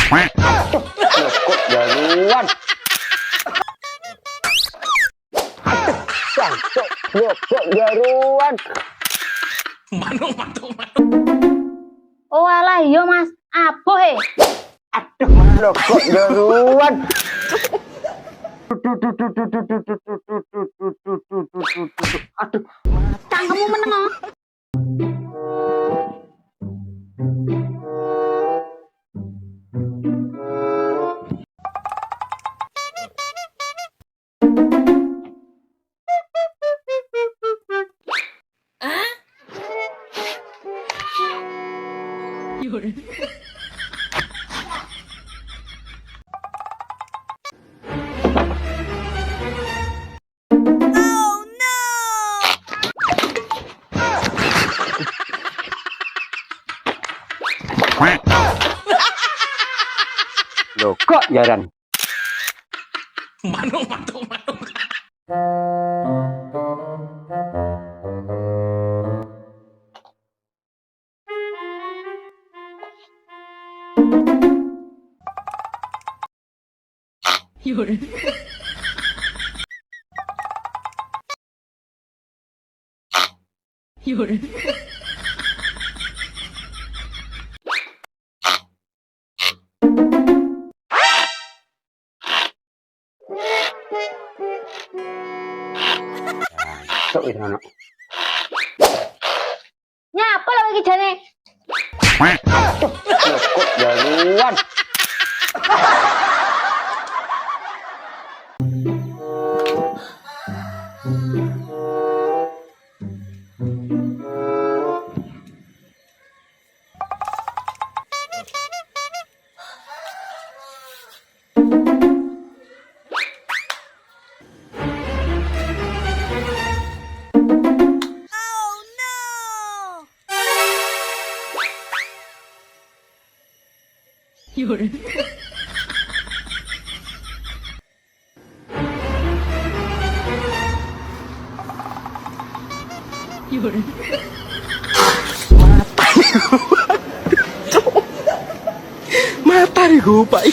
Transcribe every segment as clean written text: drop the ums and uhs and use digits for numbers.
Kok jaruan. Cok, kok jaruan. Manuk. Oh alah iya Mas, apa he? Aduh, kok jaruan. Aduh, Cangkemmu meneng oh. loh kok jaran. Manuk. Cok itu anak. Nyapa lho iki jane? Loh kok jaruan. Mata nih gue pak.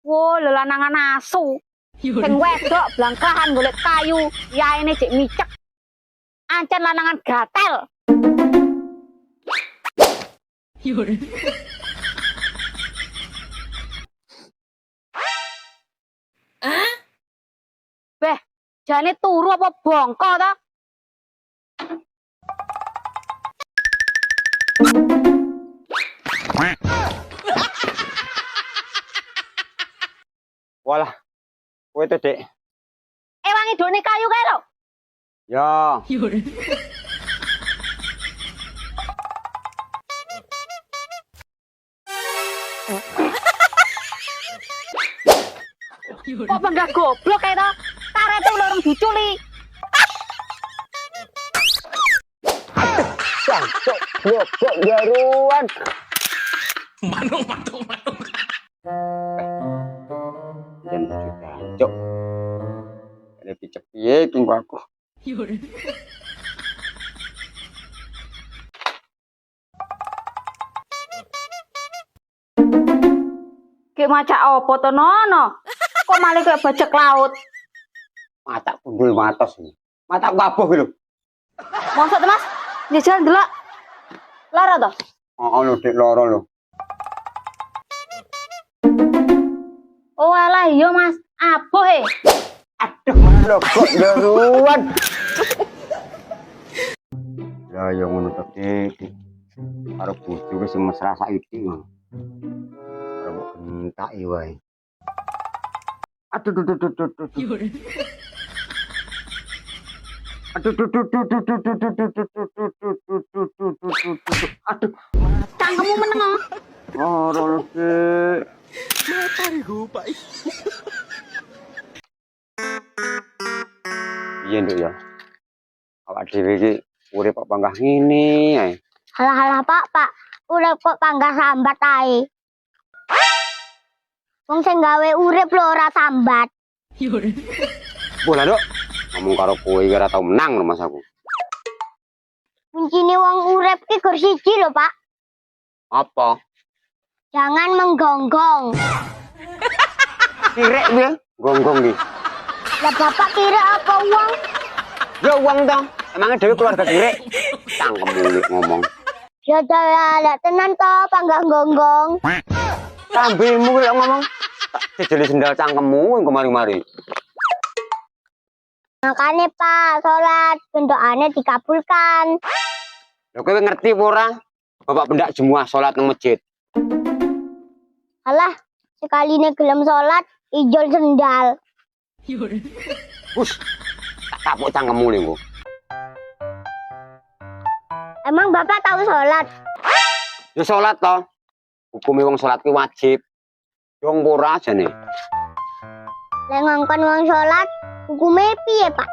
Wo lelanangan asu. Sing wedok blangkahan golek kayu, yaene cek micek. Ancen lanangan gatel. Beh, jane turu apa bongko ta? Walah, kowe itu dek. Ewangi done kayu kae lho. Ya, Kok bangga goblok kae to? Karete ulurung diculi. cok jaruan. Manuk. Dan sudah, cok. Ada picek piye tunggu aku. Ki macak opo to nono? Kok malah kayak bajak laut? Mata kundul matos ini. Mata babuh gitu. Maksud Mas, njajal ndelok. Lara to? Oh, lo dek loro lo. Oh alah iya Mas, apa he? Aduh, lo kok jaruan. Ya yang ngono tadi. Karo bojoke sing mesra saiki ngono. Karo kentaki wae. Aduh. Aduh. Cangkemmu meneng oh. Ora sih. Mata nih gue pak. Iya nduk ya. Awak dhewe iki urip kok panggah ngene ae. Halah-halah Pak. Urip kok panggah sambat ae. Wong sing gawe urip lho ora sambat. Bola dok. Ngomong karo kowe iki ora tau menang lho Mas aku. Kuncine wong urip ki gur siji lho, Pak. Apa? Jangan menggonggong. Kirek piye? Gonggong iki. Lah Bapak kira apa uang? Ya uang dong. Emangnya dhewe keluarga kirek. Cangkemmu ngomong. Ya lah tenan to panggah gonggong. Tambihmu kuwi ngomong. Tak jejeli sendal cangkemmu kemari-mari. Makanya Pak, sholat bentukane dikabulkan. Lho kowe ngerti apa ora? Bapak pendak semua salat nang masjid. Alah, sekaline gelem sholat, ijol sendal. Bus. Tak kapuk cangkemmu lho engko. Emang Bapak tahu sholat? Ya salat to. Hukume wong salat ki wajib. Dong ora jane. Lek ngongkon wong sholat, hukume piye Pak?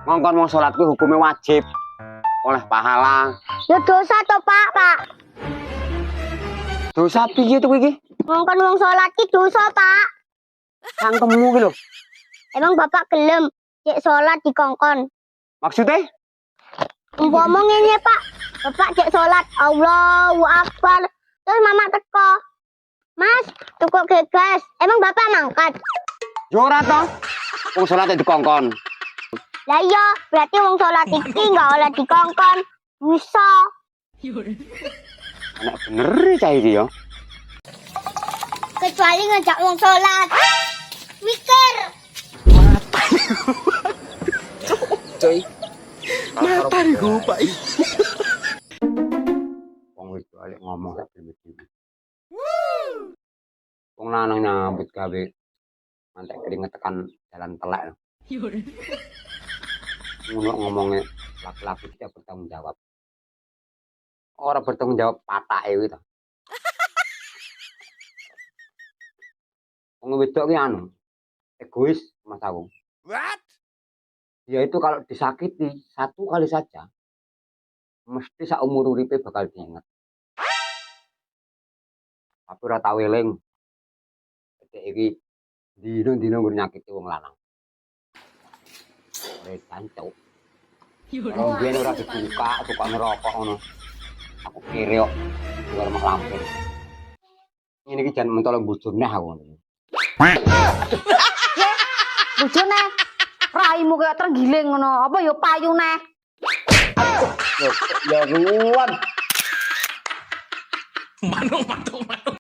Ngongkon wong salat ki hukume wajib. Oleh pahala. Ya dosa to Pak. Dosa piye to kowe iki? Ngongkon wong sholat ki dosa Pak. Cangkemmu ki lho. Emang Bapak gelem cek sholat dikongkon? Maksudnya? Umpama ngene Pak, Bapak cek sholat Allahu Akbar, terus mama teko. Mas, cukup gegas. Emang Bapak mangkat? Ya ora to. Wong salat dikongkon. Lah iya, berarti wong sholat iki enggak oleh dikongkon. Bisa. Enak bener cah iki ya. Kecuali ngajak wong sholat. Mikir. Coy. Matahariku, Pak. Wong wis balik ngomong sak dewe-dewe. Wong lanang nyambut gawe mantek keringet tekan jalan telek. Ngono ngomongnya laki-laki tidak bertanggung jawab. Orang bertanggung jawab patake kuwi to. Wong wedok ki anu egois Mas aku. What? Dia itu kalau disakiti satu kali saja mesti saumur uripe bakal diinget. Tapi ora tau eling. Dek iki dino-dino nggur nyakiti wong lanang. Wis cancuk. Kalau biyen ora dibuka, suka ngerokok ngono. Aku kiri kok luar mak lampir. Ini iki jan mentolo bojone aku ngono. Bojone raimu kayak terenggiling ngono. Apa ya payu neh. Ya ruan. Manung.